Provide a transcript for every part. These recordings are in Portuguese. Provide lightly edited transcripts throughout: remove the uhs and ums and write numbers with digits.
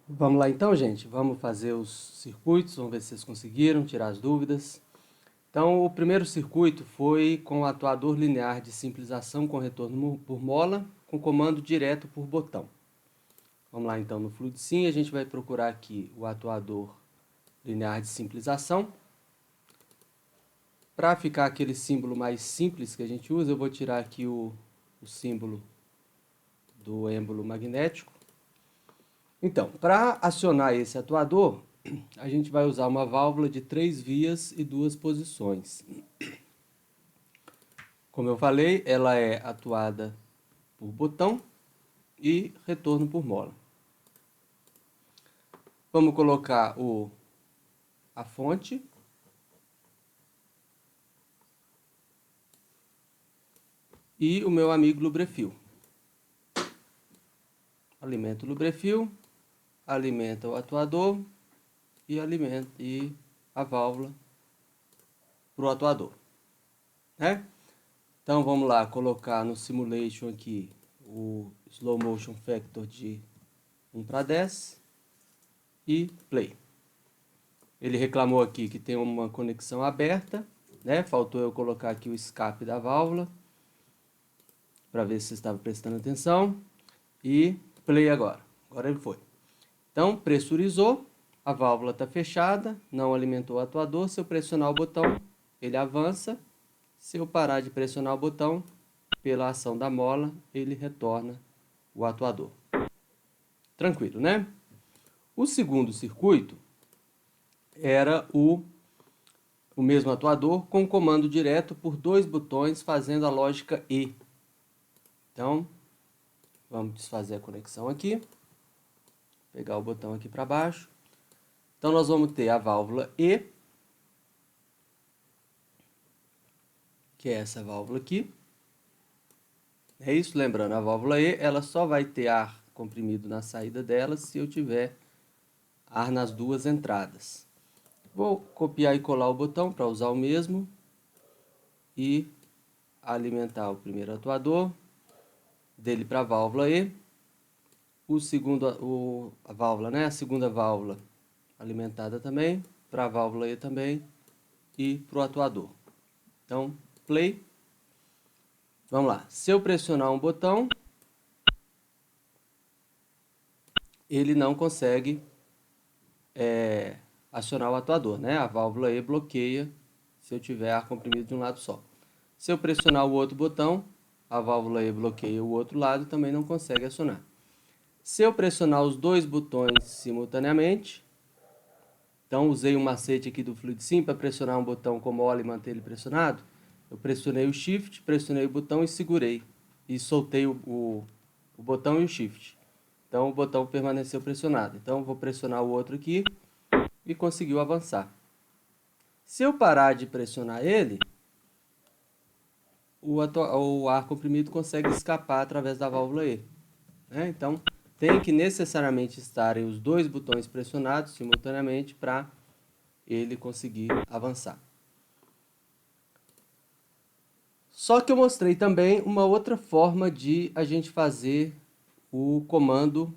Vamos lá então, gente. Vamos fazer os circuitos, vamos ver se vocês conseguiram tirar as dúvidas. Então, o primeiro circuito foi com o atuador linear de simplização com retorno por mola, com comando direto por botão. Vamos lá então no FluidSim, a gente vai procurar aqui o atuador linear de simplização. Para ficar aquele símbolo mais simples que a gente usa, eu vou tirar aqui o símbolo do êmbolo magnético. Então, para acionar esse atuador, a gente vai usar uma válvula de 3 vias e 2 posições. Como eu falei, ela é atuada por botão e retorno por mola. Vamos colocar a fonte. E o meu amigo lubrefil. Alimenta o lubrefil, alimenta o atuador e a válvula para o atuador, né? Então vamos lá colocar no simulation aqui o slow motion factor de 1:10 e play. Ele reclamou aqui que tem uma conexão aberta, né? Faltou eu colocar aqui o escape da válvula para ver se você estava prestando atenção. E play agora. Agora ele foi. Então pressurizou, a válvula está fechada, não alimentou o atuador. Se eu pressionar o botão, ele avança. Se eu parar de pressionar o botão, pela ação da mola, ele retorna o atuador. Tranquilo, né? O segundo circuito era o mesmo atuador com comando direto por 2 botões fazendo a lógica E. Então, vamos desfazer a conexão aqui. Pegar o botão aqui para baixo. Então, nós vamos ter a válvula E, que é essa válvula aqui. É isso, lembrando, a válvula E, ela só vai ter ar comprimido na saída dela se eu tiver ar nas duas entradas. Vou copiar e colar o botão para usar o mesmo e alimentar o primeiro atuador, dele para a válvula E, a válvula, né? A segunda válvula alimentada também, para a válvula E também e para o atuador. Então, play. Vamos lá. Se eu pressionar um botão, ele não consegue acionar o atuador, né? A válvula E bloqueia se eu tiver ar comprimido de um lado só. Se eu pressionar o outro botão, a válvula E bloqueia o outro lado e também não consegue acionar. Se eu pressionar os dois botões simultaneamente, então usei um macete aqui do FluidSim para pressionar um botão com mola e manter ele pressionado, eu pressionei o Shift, pressionei o botão e segurei. E soltei o botão e o Shift. Então o botão permaneceu pressionado. Então vou pressionar o outro aqui e conseguiu avançar. Se eu parar de pressionar ele, o ar comprimido consegue escapar através da válvula E. Né? Então, tem que necessariamente estarem os dois botões pressionados simultaneamente para ele conseguir avançar. Só que eu mostrei também uma outra forma de a gente fazer o comando,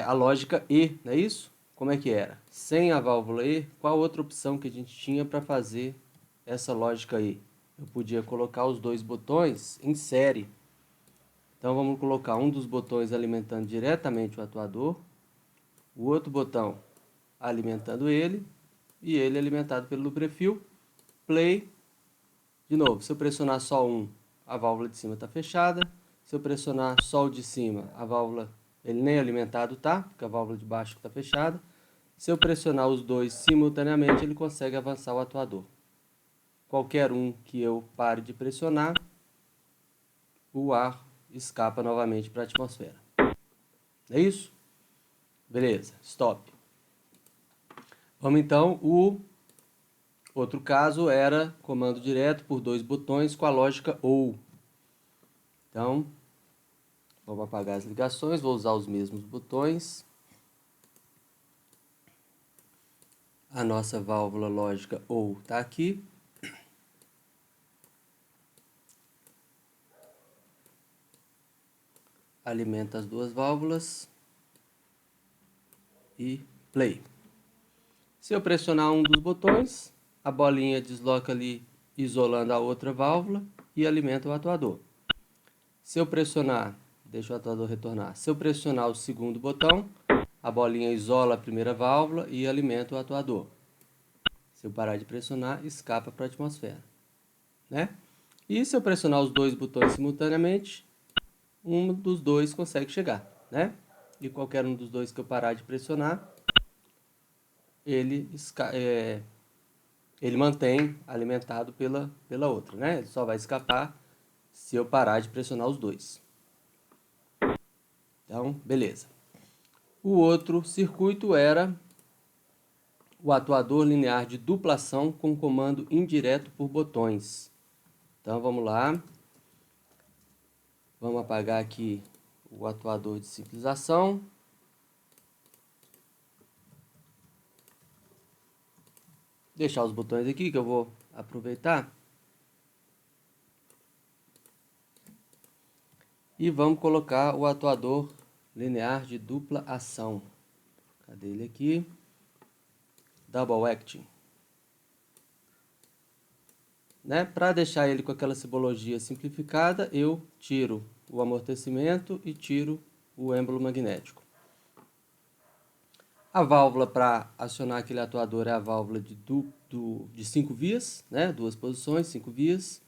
a lógica E, não é isso? Como é que era? Sem a válvula E, qual outra opção que a gente tinha para fazer essa lógica E? Eu podia colocar os dois botões em série. Então vamos colocar um dos botões alimentando diretamente o atuador, o outro botão alimentando ele e ele alimentado pelo lubrefil. Play. De novo, se eu pressionar só um, a válvula de cima está fechada. Se eu pressionar só o de cima, a válvula, ele nem alimentado está, porque a válvula de baixo está fechada. Se eu pressionar os dois simultaneamente, ele consegue avançar o atuador. Qualquer um que eu pare de pressionar, o ar escapa novamente para a atmosfera. É isso? Beleza, stop. Vamos então, o outro caso era comando direto por 2 botões com a lógica OU. Então, vamos apagar as ligações, vou usar os mesmos botões. A nossa válvula lógica OU está aqui. Alimenta as duas válvulas. e play. Se eu pressionar um dos botões, a bolinha desloca ali, isolando a outra válvula e alimenta o atuador. Se eu pressionar, deixa o atuador retornar. Se eu pressionar o segundo botão, a bolinha isola a primeira válvula e alimenta o atuador. Se eu parar de pressionar, escapa para a atmosfera, né? E se eu pressionar os dois botões simultaneamente, um dos dois consegue chegar, né? E qualquer um dos dois que eu parar de pressionar, ele mantém alimentado pela outra, né? Ele só vai escapar se eu parar de pressionar os dois. Então, beleza. O outro circuito era o atuador linear de duplação com comando indireto por botões. Então, vamos lá. Vamos apagar aqui o atuador de simplização. Deixar os botões aqui que eu vou aproveitar. E vamos colocar o atuador linear de dupla ação. Cadê ele aqui? Double Acting. Né? Para deixar ele com aquela simbologia simplificada, eu tiro o amortecimento e tiro o êmbolo magnético. A válvula para acionar aquele atuador é a válvula de 5 vias, né? 2 posições, 5 vias,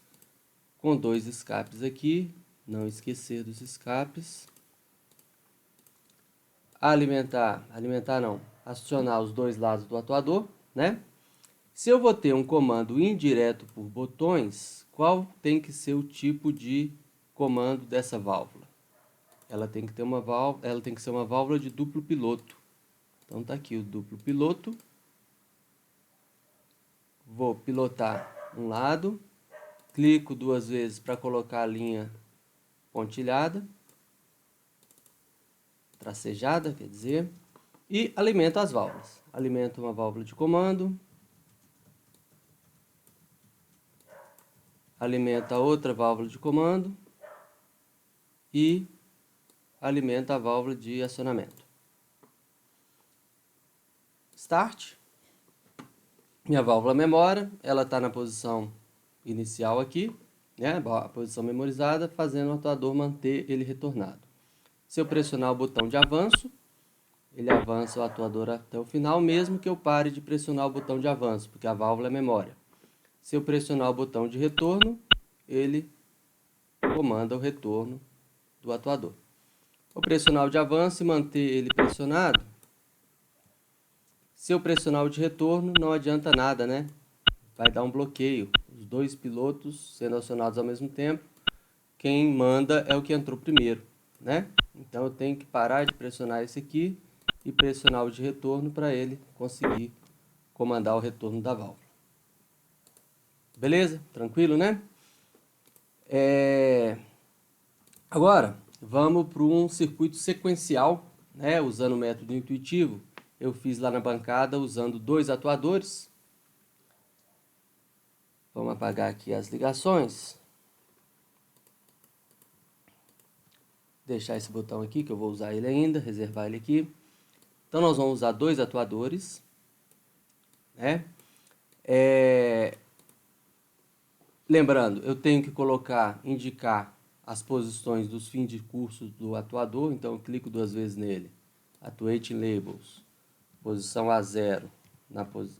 com 2 escapes aqui. Não esquecer dos escapes. Acionar os dois lados do atuador, né? Se eu vou ter um comando indireto por botões, qual tem que ser o tipo de comando dessa válvula? Ela tem que ser uma válvula de duplo piloto. Então tá aqui o duplo piloto. Vou pilotar um lado, clico 2 vezes para colocar a linha pontilhada, tracejada, quer dizer, e alimento as válvulas. Alimento uma válvula de comando, alimenta outra válvula de comando e alimenta a válvula de acionamento. Start. Minha válvula memória, ela está na posição inicial aqui, né? A posição memorizada, fazendo o atuador manter ele retornado. Se eu pressionar o botão de avanço, ele avança o atuador até o final, mesmo que eu pare de pressionar o botão de avanço, porque a válvula é memória. Se eu pressionar o botão de retorno, ele comanda o retorno do atuador. Vou pressionar o de avanço e manter ele pressionado. Se eu pressionar o de retorno, não adianta nada, né? Vai dar um bloqueio. Os dois pilotos sendo acionados ao mesmo tempo, quem manda é o que entrou primeiro, né? Então eu tenho que parar de pressionar esse aqui e pressionar o de retorno para ele conseguir comandar o retorno da válvula. Beleza? Tranquilo, né? Agora, vamos para um circuito sequencial, né? Usando o método intuitivo. Eu fiz lá na bancada usando 2 atuadores. Vamos apagar aqui as ligações. Deixar esse botão aqui, que eu vou usar ele ainda, reservar ele aqui. Então, nós vamos usar 2 atuadores, né? Lembrando, eu tenho que indicar as posições dos fins de curso do atuador. Então, eu clico 2 vezes nele. Actuating Labels. Posição A0,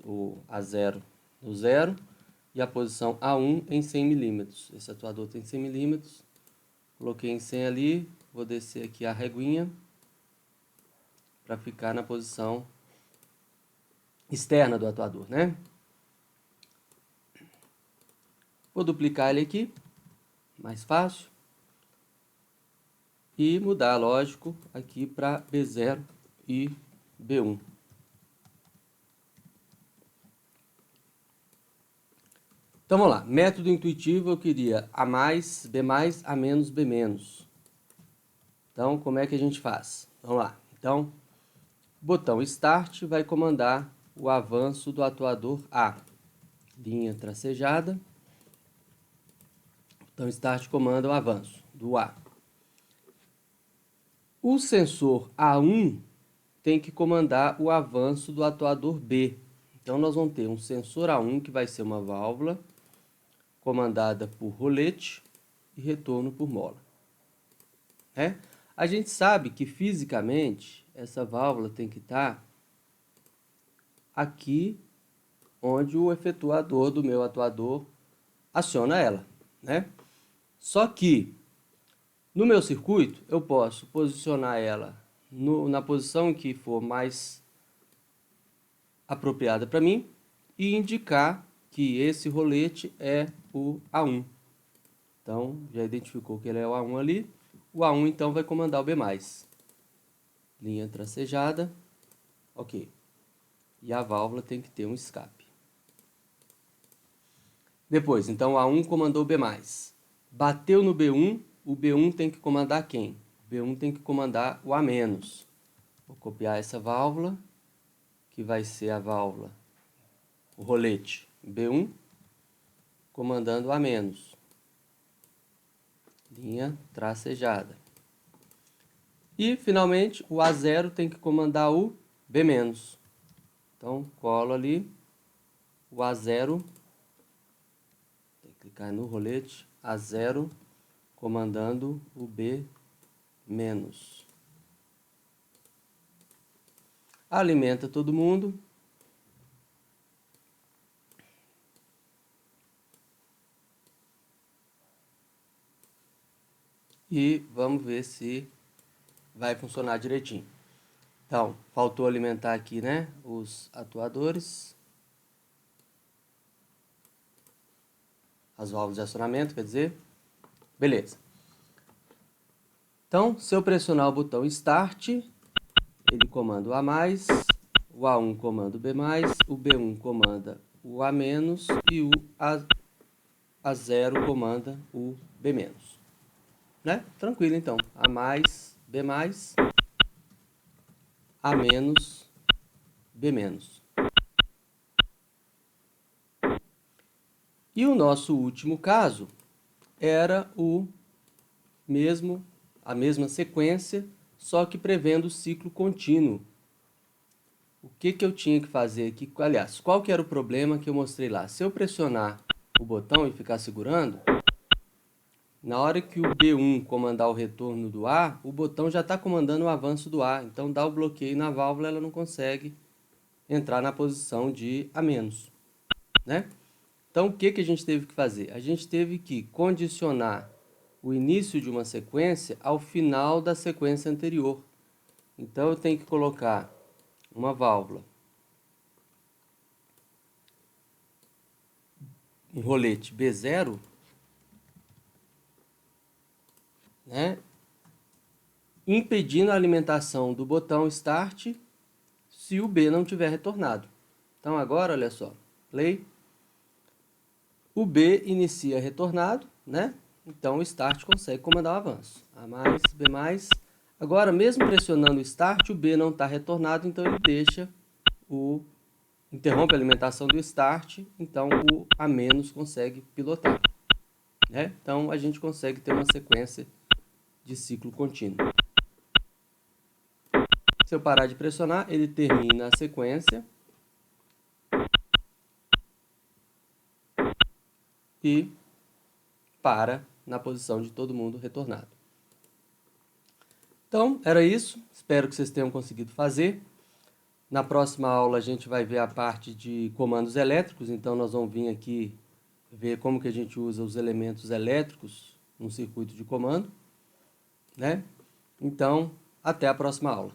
o A0 no 0. E a posição A1 em 100 milímetros. Esse atuador tem 100 milímetros. Coloquei em 100 ali. Vou descer aqui a reguinha para ficar na posição externa do atuador, né? Vou duplicar ele aqui, mais fácil. E mudar, lógico, aqui para B0 e B1. Então vamos lá, método intuitivo eu queria A mais, B mais, A menos, B menos. Então como é que a gente faz? Vamos lá, então o botão Start vai comandar o avanço do atuador A. Linha tracejada. Então Start comanda o avanço do A. O sensor A1 tem que comandar o avanço do atuador B. Então, nós vamos ter um sensor A1, que vai ser uma válvula comandada por rolete e retorno por mola. A gente sabe que, fisicamente, essa válvula tem que estar aqui, onde o efetuador do meu atuador aciona ela, Só que, no meu circuito, eu posso posicionar ela na posição que for mais apropriada para mim e indicar que esse rolete é o A1. Então, já identificou que ele é o A1 ali. O A1, então, vai comandar o B+. Linha tracejada. Ok. E a válvula tem que ter um escape. Depois, então, o A1 comandou o B+. Bateu no B1, o B1 tem que comandar quem? O B1 tem que comandar o A-. Vou copiar essa válvula, que vai ser a válvula, o rolete B1, comandando o A-. Linha tracejada. E, finalmente, o A0 tem que comandar o B-. Então, colo ali o A0, tem que clicar no rolete, A0, comandando o B-. Alimenta todo mundo. E vamos ver se vai funcionar direitinho. Então, faltou alimentar aqui, os atuadores. As válvulas de acionamento, quer dizer. Beleza. Então, se eu pressionar o botão Start, ele comanda o A+, o A1 comanda o B+, o B1 comanda o A- e o A0 comanda o B-. Tranquilo, então. A+, B+, A-, B-. E o nosso último caso era a mesma sequência, só que prevendo o ciclo contínuo. O que eu tinha que fazer aqui? Aliás, qual que era o problema que eu mostrei lá? Se eu pressionar o botão e ficar segurando, na hora que o B1 comandar o retorno do A, o botão já está comandando o avanço do A. Então, dá o bloqueio na válvula, ela não consegue entrar na posição de A-. Então, o que a gente teve que fazer? A gente teve que condicionar o início de uma sequência ao final da sequência anterior. Então, eu tenho que colocar uma válvula, um rolete B0, impedindo a alimentação do botão Start se o B não tiver retornado. Então, agora, olha só, play. O B inicia retornado, Então, o Start consegue comandar o avanço. A+, B+. Agora, mesmo pressionando o Start, o B não está retornado, então ele interrompe a alimentação do Start, então o A- consegue pilotar. Então, a gente consegue ter uma sequência de ciclo contínuo. Se eu parar de pressionar, ele termina a sequência e para na posição de todo mundo retornado. Então, era isso. Espero que vocês tenham conseguido fazer. Na próxima aula a gente vai ver a parte de comandos elétricos, então nós vamos vir aqui ver como que a gente usa os elementos elétricos no circuito de comando, Então, até a próxima aula.